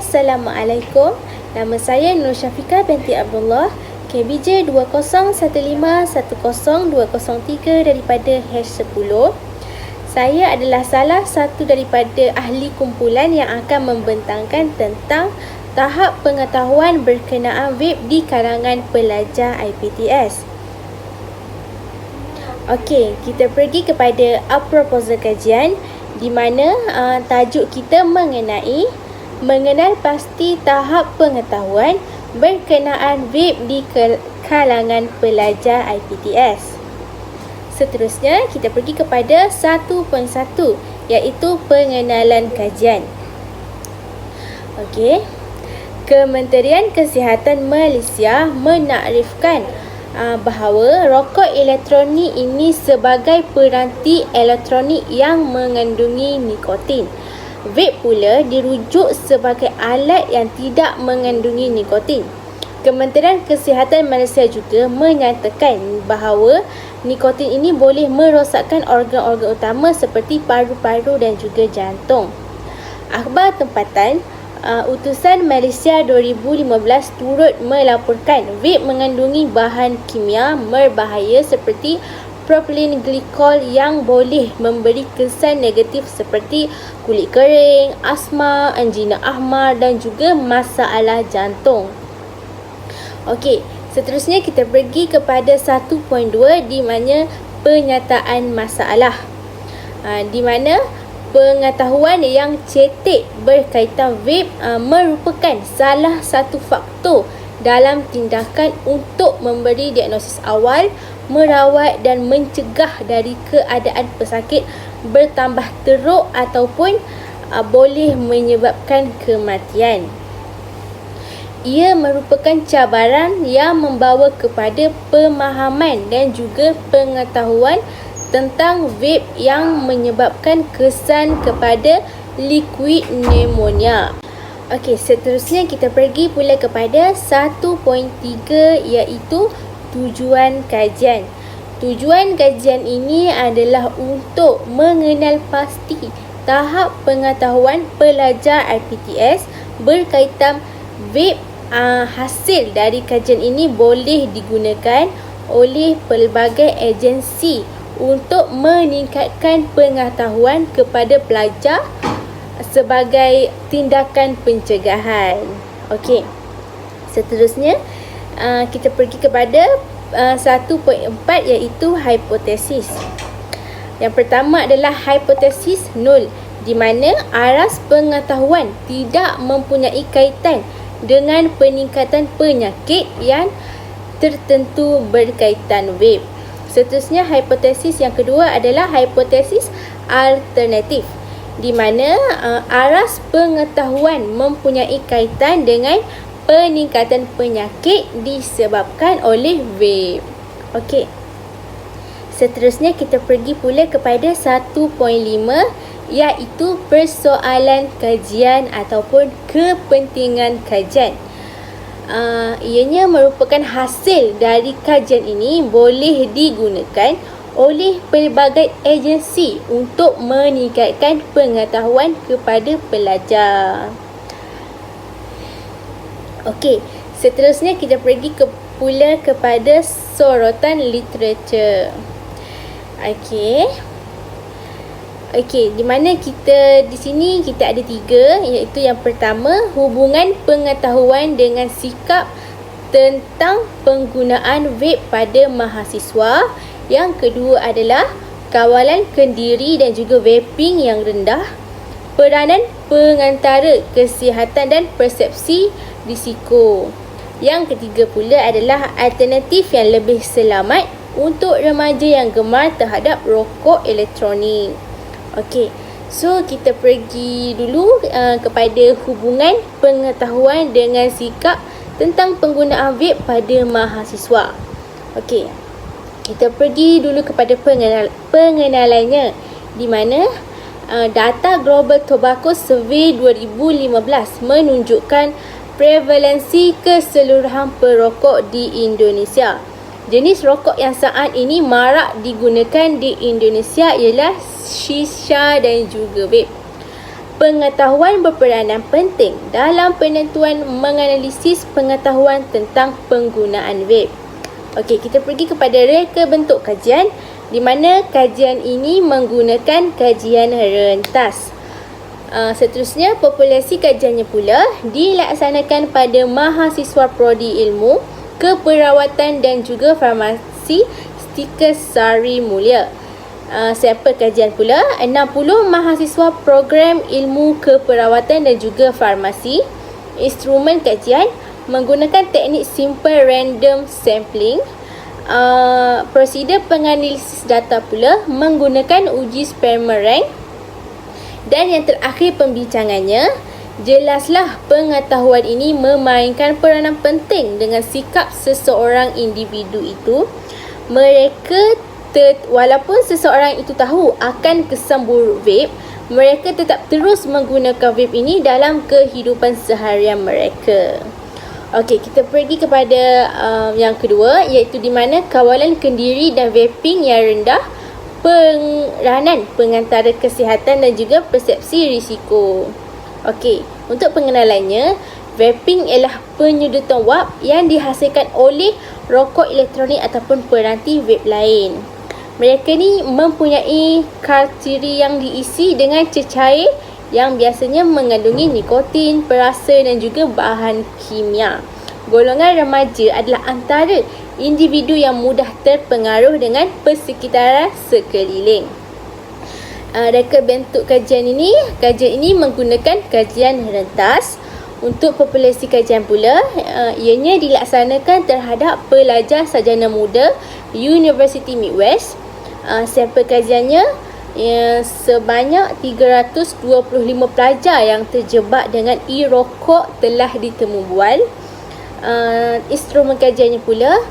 Assalamualaikum. Nama saya Nur Syafiqah binti Abdullah, KBJ 201510203 daripada H10. Saya adalah salah satu daripada ahli kumpulan yang akan membentangkan tentang tahap pengetahuan berkenaan vape di kalangan pelajar IPTS. Okey, kita pergi kepada proposal kajian di mana tajuk kita mengenal pasti tahap pengetahuan berkenaan vape di kalangan pelajar IPTS. Seterusnya, kita pergi kepada 1.1 iaitu pengenalan kajian. Okey. Kementerian Kesihatan Malaysia menakrifkan bahawa rokok elektronik ini sebagai peranti elektronik yang mengandungi nikotin. Vape pula dirujuk sebagai alat yang tidak mengandungi nikotin. Kementerian Kesihatan Malaysia juga menyatakan bahawa nikotin ini boleh merosakkan organ-organ utama seperti paru-paru dan juga jantung. Akhbar tempatan Utusan Malaysia 2015 turut melaporkan vape mengandungi bahan kimia berbahaya seperti propylene glycol yang boleh memberi kesan negatif seperti kulit kering, asma, anjina ahmar dan juga masalah jantung. Okey, seterusnya kita pergi kepada 1.2 di mana penyataan masalah. Di mana pengetahuan yang cetek berkaitan vape merupakan salah satu faktor dalam tindakan untuk memberi diagnosis awal, merawat dan mencegah dari keadaan pesakit bertambah teruk ataupun boleh menyebabkan kematian. Ia merupakan cabaran yang membawa kepada pemahaman dan juga pengetahuan tentang vape yang menyebabkan kesan kepada liquid pneumonia. Okey, seterusnya kita pergi pula kepada 1.3 iaitu tujuan kajian. Tujuan kajian ini adalah untuk mengenal pasti tahap pengetahuan pelajar IPTS berkaitan vape. Hasil dari kajian ini boleh digunakan oleh pelbagai agensi untuk meningkatkan pengetahuan kepada pelajar sebagai tindakan pencegahan. Okey. Seterusnya kita pergi kepada 1.4 iaitu hipotesis. Yang pertama adalah hipotesis nol, di mana aras pengetahuan tidak mempunyai kaitan dengan peningkatan penyakit yang tertentu berkaitan vape. Seterusnya, hipotesis yang kedua adalah hipotesis alternatif, di mana aras pengetahuan mempunyai kaitan dengan peningkatan penyakit disebabkan oleh vape. Okey. Seterusnya kita pergi pula kepada 1.5 iaitu persoalan kajian ataupun kepentingan kajian. Ianya merupakan hasil dari kajian ini boleh digunakan oleh pelbagai agensi untuk meningkatkan pengetahuan kepada pelajar. Okey, seterusnya kita pergi pula kepada sorotan literatur. Okey, di mana kita di sini kita ada 3, iaitu yang pertama hubungan pengetahuan dengan sikap tentang penggunaan vape pada mahasiswa. Yang kedua adalah kawalan kendiri dan juga vaping yang rendah. Peranan pengantara kesihatan dan persepsi risiko. Yang ketiga pula adalah alternatif yang lebih selamat untuk remaja yang gemar terhadap rokok elektronik. Okey, so kita pergi dulu kepada hubungan pengetahuan dengan sikap tentang penggunaan vape pada mahasiswa. Okey, kita pergi dulu kepada pengenalannya, di mana data Global Tobacco Survey 2015 menunjukkan prevalensi keseluruhan perokok di Indonesia. Jenis rokok yang saat ini marak digunakan di Indonesia ialah shisha dan juga vape. Pengetahuan berperanan penting dalam penentuan menganalisis pengetahuan tentang penggunaan vape. Okey, kita pergi kepada reka bentuk kajian, di mana kajian ini menggunakan kajian rentas. Seterusnya, populasi kajiannya pula dilaksanakan pada mahasiswa Prodi Ilmu, Keperawatan dan juga Farmasi Stiker Sari Mulia. Sampel kajian pula 60 mahasiswa program Ilmu Keperawatan dan juga Farmasi. Instrumen kajian menggunakan teknik simple random sampling. Prosedur penganalisis data pula menggunakan uji Spermer-Rank. Dan yang terakhir pembincangannya, jelaslah pengetahuan ini memainkan peranan penting dengan sikap seseorang individu itu. Walaupun seseorang itu tahu akan kesan buruk vape, mereka tetap terus menggunakan vape ini dalam kehidupan seharian mereka. Okey, kita pergi kepada yang kedua, iaitu di mana kawalan kendiri dan vaping yang rendah, peranan pengantara kesihatan dan juga persepsi risiko. Okey, untuk pengenalannya, vaping ialah penyudutan wap yang dihasilkan oleh rokok elektronik ataupun peranti vape lain. Mereka ni mempunyai kartiri yang diisi dengan cecair yang biasanya mengandungi nikotin, perasa dan juga bahan kimia. Golongan remaja adalah antara individu yang mudah terpengaruh dengan persekitaran sekeliling. Reka bentuk kajian ini menggunakan kajian rentas. Untuk populasi kajian pula, ianya dilaksanakan terhadap pelajar sarjana muda University Midwest. Sampel kajiannya sebanyak 325 pelajar yang terjebak dengan e-rokok telah ditemu bual. Instrumen kajiannya pula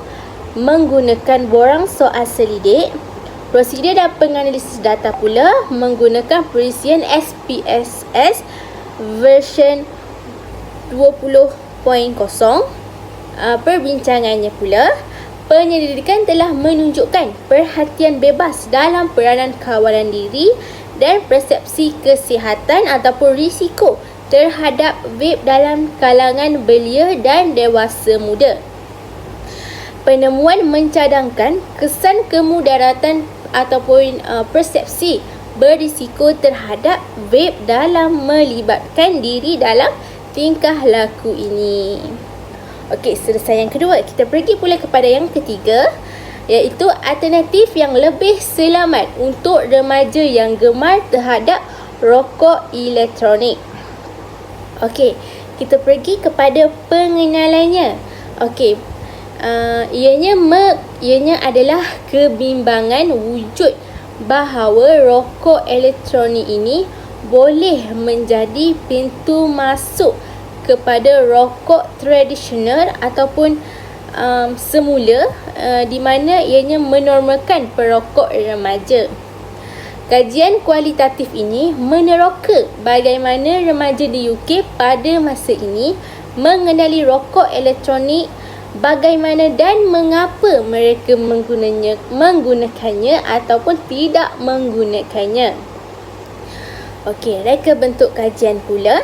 menggunakan borang soal selidik. Prosedur dan penganalisis data pula menggunakan perisian SPSS version 20.0. Perbincangannya pula, penyelidikan telah menunjukkan perhatian bebas dalam peranan kawalan diri dan persepsi kesihatan ataupun risiko terhadap vape dalam kalangan belia dan dewasa muda. Penemuan mencadangkan kesan kemudaratan ataupun persepsi berisiko terhadap vape dalam melibatkan diri dalam tingkah laku ini. Okey, selesai yang kedua, kita pergi pula kepada yang ketiga, iaitu alternatif yang lebih selamat untuk remaja yang gemar terhadap rokok elektronik. Okey, kita pergi kepada pengenalannya. Okey, ianya adalah kebimbangan wujud bahawa rokok elektronik ini boleh menjadi pintu masuk kepada rokok tradisional ataupun semula, di mana ianya menormalkan perokok remaja. Kajian kualitatif ini meneroka bagaimana remaja di UK pada masa ini mengenali rokok elektronik, bagaimana dan mengapa mereka menggunakannya ataupun tidak menggunakannya. Okey, reka bentuk kajian pula.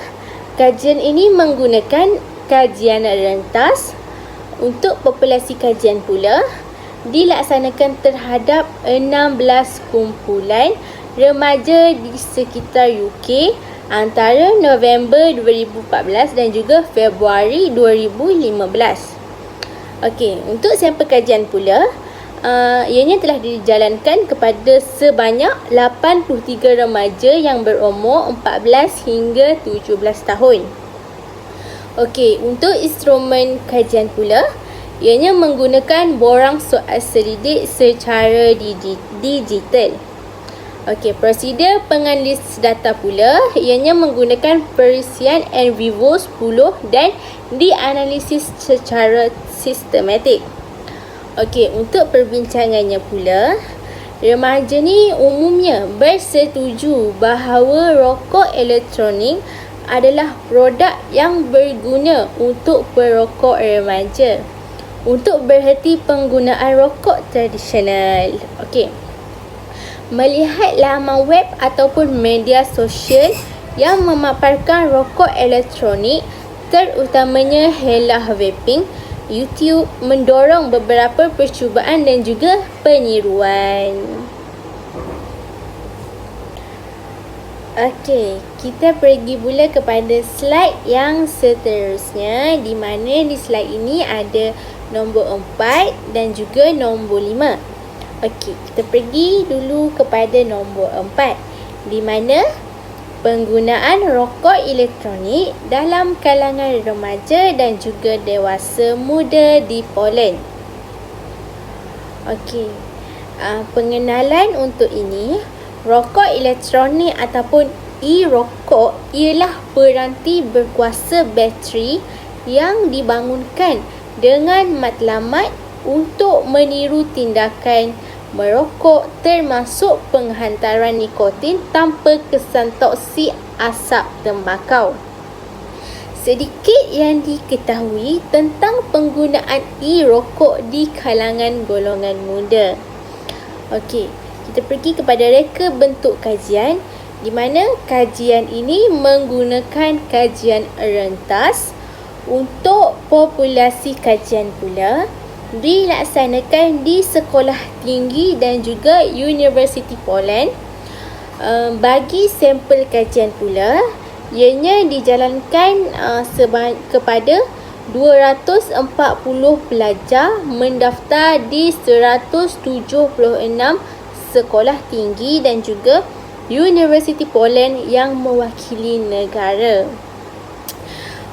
Kajian ini menggunakan kajian rentas. Untuk populasi kajian pula dilaksanakan terhadap 16 kumpulan remaja di sekitar UK antara November 2014 dan juga Februari 2015. Okey, untuk sampel kajian pula, ianya telah dijalankan kepada sebanyak 83 remaja yang berumur 14 hingga 17 tahun. Okey, untuk instrumen kajian pula, ianya menggunakan borang soal selidik secara digital. Okey, prosedur penganalisis data pula, ianya menggunakan perisian in vivo 10 dan dianalisis secara sistematik. Okey, untuk perbincangannya pula, remaja ni umumnya bersetuju bahawa rokok elektronik adalah produk yang berguna untuk perokok remaja untuk berhenti penggunaan rokok tradisional. Okey. Melihat laman web ataupun media sosial yang memaparkan rokok elektronik, terutamanya Hellah Vaping, YouTube mendorong beberapa percubaan dan juga peniruan. Okey, kita pergi pula kepada slide yang seterusnya, di mana di slide ini ada nombor 4 dan juga nombor 5. Okey, kita pergi dulu kepada nombor 4, di mana penggunaan rokok elektronik dalam kalangan remaja dan juga dewasa muda di Poland. Okey, pengenalan untuk ini, rokok elektronik ataupun e-rokok ialah peranti berkuasa bateri yang dibangunkan dengan matlamat untuk meniru tindakan merokok, termasuk penghantaran nikotin tanpa kesan toksik asap tembakau. Sedikit yang diketahui tentang penggunaan e-rokok di kalangan golongan muda. Okey, kita pergi kepada reka bentuk kajian, di mana kajian ini menggunakan kajian rentas. Untuk populasi kajian pula dilaksanakan di sekolah tinggi dan juga Universiti Poland. Bagi sampel kajian pula, ianya dijalankan kepada 240 pelajar mendaftar di 176 sekolah tinggi dan juga Universiti Poland yang mewakili negara.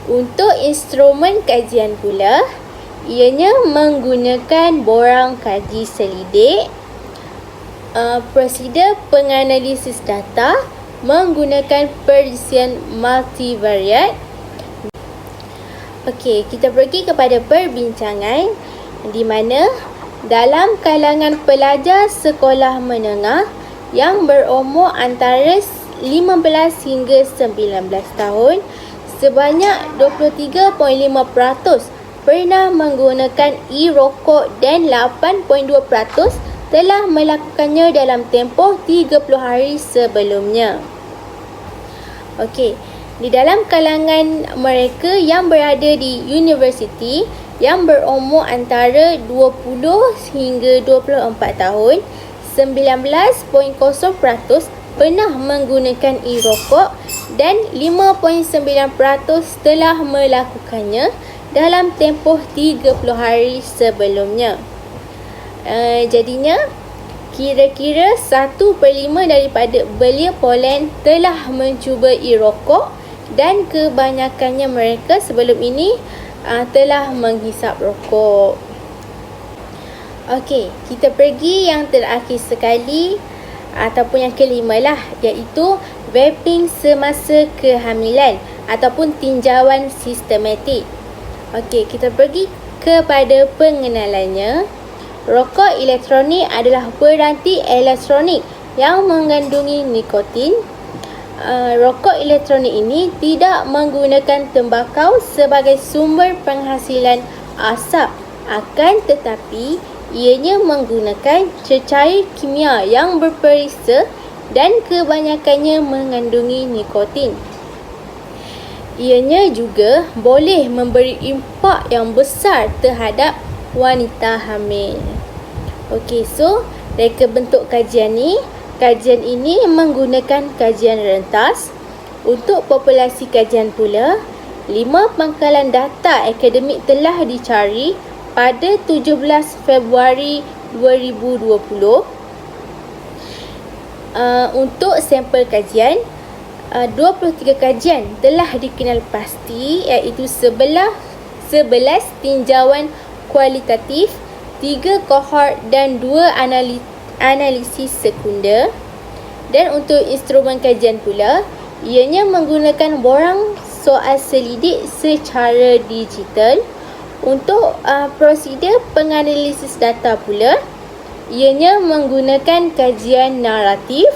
Untuk instrumen kajian pula, ianya menggunakan borang kaji selidik, prosedur penganalisis data menggunakan perisian multivariat. Okey, kita pergi kepada perbincangan, di mana dalam kalangan pelajar sekolah menengah yang berumur antara 15 hingga 19 tahun, sebanyak 23.5% pernah menggunakan e-rokok dan 8.2% telah melakukannya dalam tempoh 30 hari sebelumnya. Okey, di dalam kalangan mereka yang berada di universiti yang berumur antara 20 hingga 24 tahun, 19.0% pernah menggunakan e-rokok dan 5.9% telah melakukannya dalam tempoh 30 hari sebelumnya. Jadinya, kira-kira 1/5 daripada belia Poland telah mencuba e-rokok dan kebanyakannya mereka sebelum ini telah menghisap rokok. Okey, kita pergi yang terakhir sekali ataupun yang kelima lah, iaitu vaping semasa kehamilan ataupun tinjauan sistematik. Okey, kita pergi kepada pengenalannya. Rokok elektronik adalah peranti elektronik yang mengandungi nikotin. Rokok elektronik ini tidak menggunakan tembakau sebagai sumber penghasilan asap, akan tetapi ianya menggunakan cecair kimia yang berperisa dan kebanyakannya mengandungi nikotin. Ianya juga boleh memberi impak yang besar terhadap wanita hamil. Okey, so reka bentuk kajian ini menggunakan kajian rentas. Untuk populasi kajian pula, 5 pangkalan data akademik telah dicari pada 17 Februari 2020. Untuk sampel kajian, 23 kajian telah dikenal pasti, iaitu 11 tinjauan kualitatif, 3 kohort dan 2 analisis sekunder. Dan untuk instrumen kajian pula, ianya menggunakan borang soal selidik secara digital. Untuk prosedur penganalisis data pula, ianya menggunakan kajian naratif,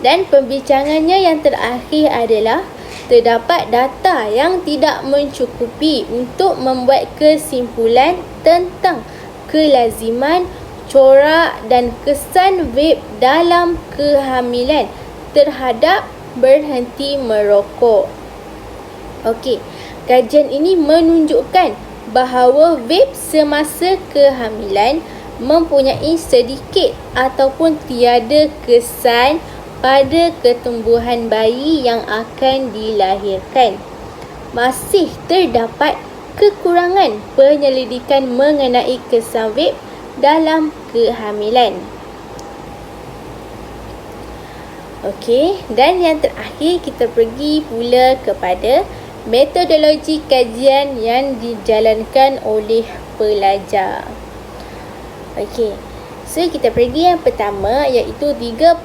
dan pembincangannya yang terakhir adalah terdapat data yang tidak mencukupi untuk membuat kesimpulan tentang kelaziman, corak dan kesan vape dalam kehamilan terhadap berhenti merokok. Okey, kajian ini menunjukkan bahawa vape semasa kehamilan mempunyai sedikit ataupun tiada kesan pada ketumbuhan bayi yang akan dilahirkan. Masih terdapat kekurangan penyelidikan mengenai kesan vape dalam kehamilan. Okey, dan yang terakhir kita pergi pula kepada metodologi kajian yang dijalankan oleh pelajar. Okey, so kita pergi yang pertama iaitu 3.1,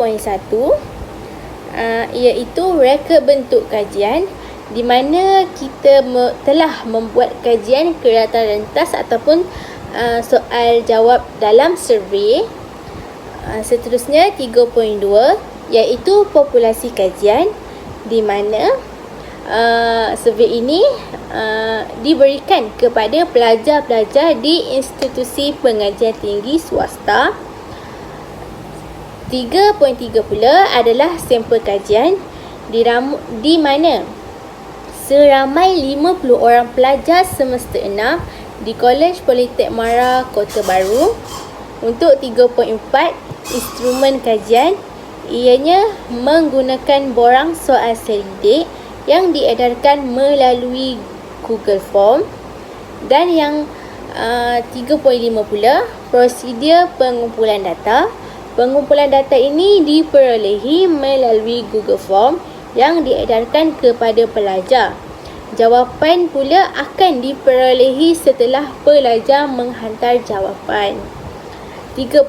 iaitu reka bentuk kajian, di mana kita telah membuat kajian kerata rentas ataupun soal jawab dalam survey. Seterusnya 3.2 iaitu populasi kajian, di mana survey ini diberikan kepada pelajar-pelajar di institusi pengajian tinggi swasta. 3.3 pula adalah sampel kajian, di mana seramai 50 orang pelajar semester 6 di Kolej Politek Mara Kota Baru. Untuk 3.4 instrumen kajian, ianya menggunakan borang soal selidik yang diedarkan melalui Google Form. Dan yang 3.5 pula prosedur pengumpulan data. Pengumpulan data ini diperolehi melalui Google Form yang diedarkan kepada pelajar. Jawapan pula akan diperolehi setelah pelajar menghantar jawapan. 3.6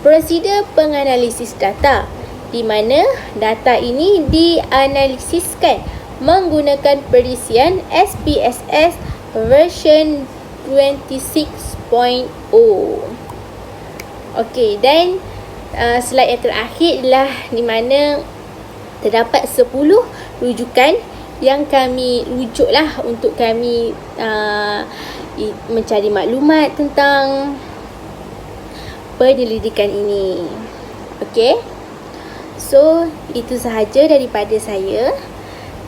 prosedur penganalisis data, di mana data ini dianalisiskan menggunakan perisian SPSS version 26.0. Okey, dan slide yang terakhir adalah di mana terdapat 10 rujukan yang kami rujuklah untuk kami mencari maklumat tentang penyelidikan ini. Okey, so itu sahaja daripada saya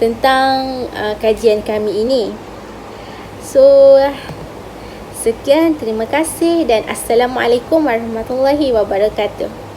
tentang kajian kami ini. So sekian, terima kasih dan Assalamualaikum warahmatullahi wabarakatuh.